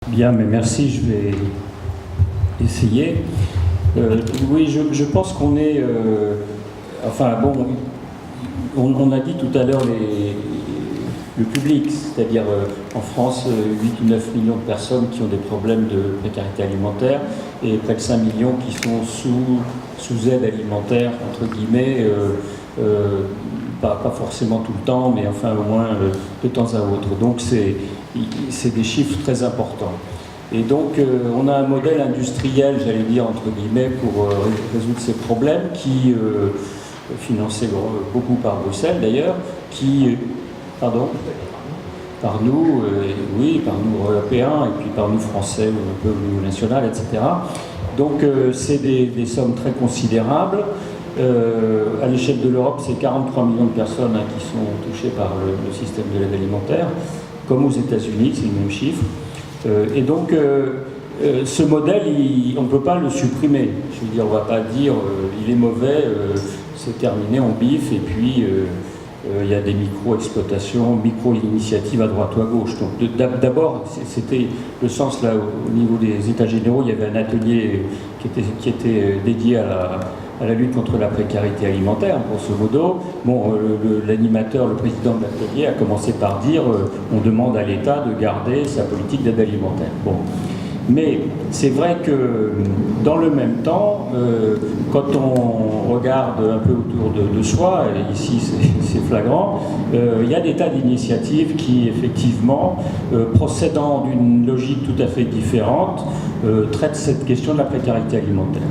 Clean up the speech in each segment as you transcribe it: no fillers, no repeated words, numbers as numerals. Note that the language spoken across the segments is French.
Bien, mais merci, je vais essayer. Oui, je pense qu'on est... enfin, bon, on a dit tout à l'heure le public, c'est-à-dire en France, 8 ou 9 millions de personnes qui ont des problèmes de précarité alimentaire et près de 5 millions qui sont sous aide alimentaire, entre guillemets, pas forcément tout le temps, mais enfin au moins de temps à autre. Donc c'est des chiffres très importants. Et donc on a un modèle industriel, j'allais dire entre guillemets, pour résoudre ces problèmes qui, financé beaucoup par Bruxelles d'ailleurs, qui... Pardon ? Par nous, oui, par nous Européens, et puis par nous Français, un peu au niveau national, etc. Donc c'est des sommes très considérables. À l'échelle de l'Europe, c'est 43 millions de personnes qui sont touchées par le système de l'aide alimentaire, comme aux États-Unis, c'est le même chiffre. Et donc, ce modèle, on ne peut pas le supprimer. Je veux dire, on ne va pas dire il est mauvais, c'est terminé, on biffe, et puis il y a des micro-exploitations, micro-initiatives à droite ou à gauche. Donc, d'abord, c'était le sens là, au niveau des États généraux, il y avait un atelier qui était dédié à la lutte contre la précarité alimentaire, grosso modo. Bon, l'animateur, le président de l'atelier a commencé par dire on demande à l'État de garder sa politique d'aide alimentaire. Bon. Mais c'est vrai que dans le même temps, quand on regarde un peu autour de soi, et ici c'est flagrant, il y a des tas d'initiatives qui effectivement, procédant d'une logique tout à fait différente, traitent cette question de la précarité alimentaire.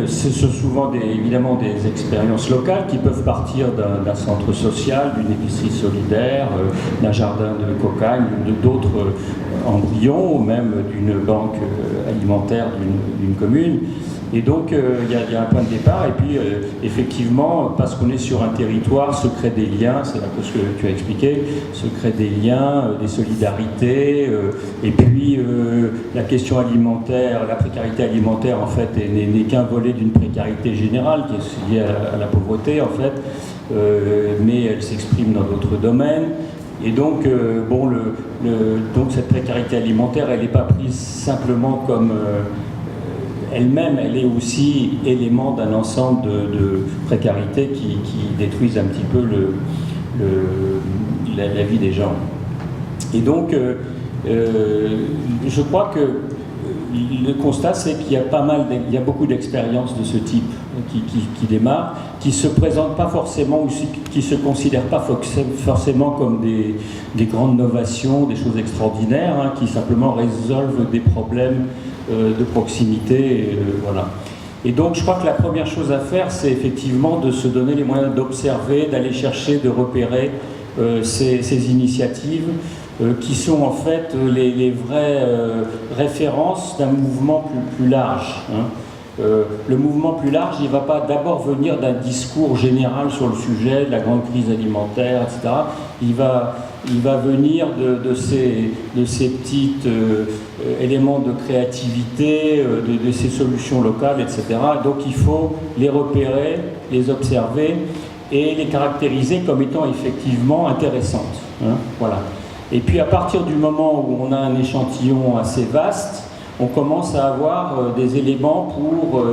Ce sont souvent évidemment des expériences locales qui peuvent partir d'un centre social, d'une épicerie solidaire, d'un jardin de cocagne, d'autres embryons, ou même d'une banque alimentaire d'une commune. Et donc il y a un point de départ, et puis effectivement, parce qu'on est sur un territoire, se créent des liens, c'est un peu ce que tu as expliqué, se créent des liens, des solidarités, et puis la question alimentaire, la précarité alimentaire en fait n'est qu'un volet d'une précarité générale qui est liée à la pauvreté en fait, mais elle s'exprime dans d'autres domaines. Et donc, donc cette précarité alimentaire, elle n'est pas prise simplement comme... elle-même, elle est aussi élément d'un ensemble de précarité qui détruisent un petit peu la vie des gens. Et donc, je crois que le constat, c'est qu'il y a beaucoup d'expériences de ce type qui démarrent, qui se présentent pas forcément, ou qui se considèrent pas forcément comme des grandes novations, des choses extraordinaires, qui simplement résolvent des problèmes de proximité, voilà. Et donc je crois que la première chose à faire, c'est effectivement de se donner les moyens d'observer, d'aller chercher, de repérer ces initiatives qui sont en fait les vraies références d'un mouvement plus large. Le mouvement plus large, il ne va pas d'abord venir d'un discours général sur le sujet de la grande crise alimentaire, etc. Il va venir de ces petits éléments de créativité, de ces solutions locales, etc. Donc il faut les repérer, les observer et les caractériser comme étant effectivement intéressantes. Voilà. Et puis à partir du moment où on a un échantillon assez vaste, on commence à avoir des éléments pour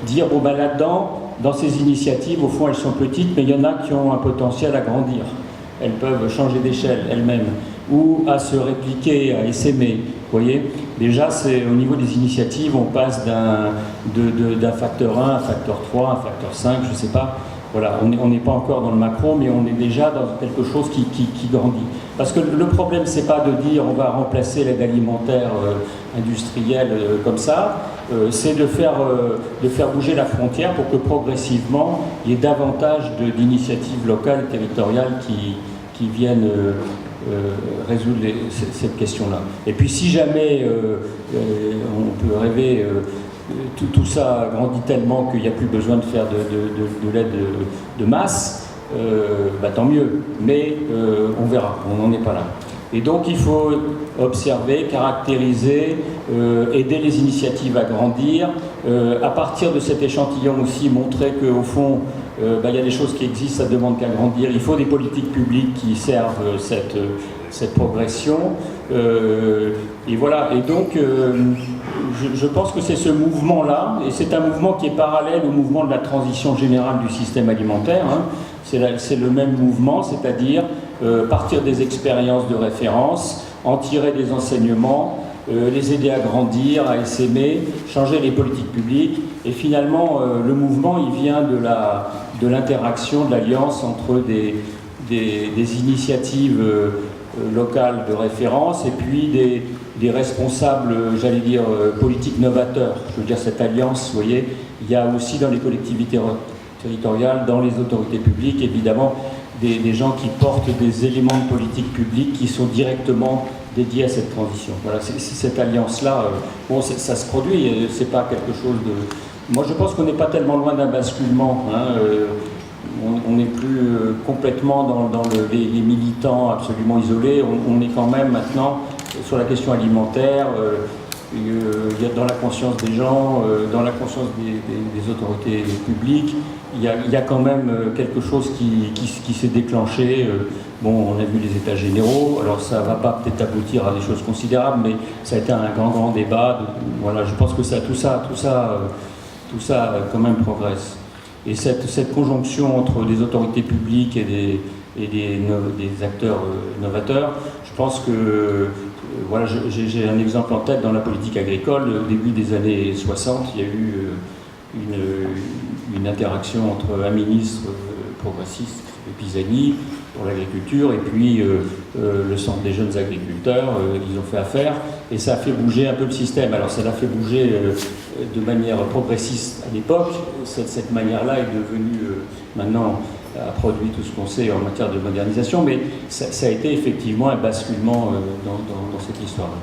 dire, bon ben là-dedans, dans ces initiatives, au fond elles sont petites, mais il y en a qui ont un potentiel à grandir. Elles peuvent changer d'échelle elles-mêmes, ou à se répliquer, à essaimer. Vous voyez, déjà, c'est au niveau des initiatives, on passe d'un facteur 1, un facteur 3, un facteur 5, je ne sais pas. Voilà, on n'est pas encore dans le macro, mais on est déjà dans quelque chose qui grandit. Parce que le problème, c'est pas de dire on va remplacer l'aide alimentaire industrielle comme ça, c'est de faire bouger la frontière pour que progressivement, il y ait davantage d'initiatives locales, territoriales qui viennent résoudre cette question-là. Et puis si jamais on peut rêver... Tout ça grandit tellement qu'il n'y a plus besoin de faire de l'aide de masse, tant mieux, mais on verra, on n'en est pas là. Et donc il faut observer, caractériser, aider les initiatives à grandir, à partir de cet échantillon aussi montrer qu'au fond, il y a des choses qui existent, ça ne demande qu'à grandir, il faut des politiques publiques qui servent cette progression. Et voilà, et donc je pense que c'est ce mouvement-là, et c'est un mouvement qui est parallèle au mouvement de la transition générale du système alimentaire. Hein. C'est le même mouvement, c'est-à-dire partir des expériences de référence, en tirer des enseignements, les aider à grandir, à essaimer, changer les politiques publiques. Et finalement, le mouvement, il vient de l'interaction, de l'alliance entre des initiatives locales de référence et puis des responsables, j'allais dire, politiques novateurs. Je veux dire, cette alliance, vous voyez, il y a aussi dans les collectivités territoriales, dans les autorités publiques, évidemment, des gens qui portent des éléments de politique publique qui sont directement dédiés à cette transition. Voilà, c'est cette alliance-là, bon, ça se produit, c'est pas quelque chose de... Moi, je pense qu'on n'est pas tellement loin d'un basculement, hein, on n'est plus complètement dans les militants absolument isolés, on est quand même maintenant sur la question alimentaire, dans la conscience des gens, dans la conscience des autorités publiques, il y a quand même quelque chose qui s'est déclenché. Bon, on a vu les états généraux, alors ça ne va pas peut-être aboutir à des choses considérables, mais ça a été un grand débat. Voilà, je pense que tout ça quand même progresse. Et cette conjonction entre des autorités publiques et des acteurs novateurs, je pense que, voilà, j'ai un exemple en tête dans la politique agricole. Au début des années 60, il y a eu une interaction entre un ministre progressiste, Pisani, pour l'agriculture, et puis le Centre des jeunes agriculteurs, ils ont fait affaire, et ça a fait bouger un peu le système. Alors ça l'a fait bouger de manière progressiste à l'époque. Cette manière-là est devenue, maintenant, a produit tout ce qu'on sait en matière de modernisation, mais ça a été effectivement un basculement dans cette histoire-là.